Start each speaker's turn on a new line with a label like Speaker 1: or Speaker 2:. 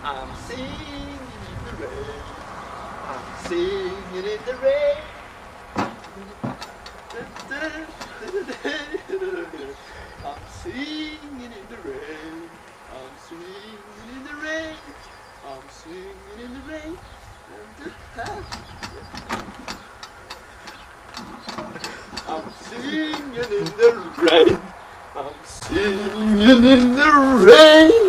Speaker 1: I'm singing in the rain. I'm singing in the rain. I'm singing in the rain. I'm singing in the rain. I'm singing in the rain. I'm singing in the rain. I'm singing in the rain.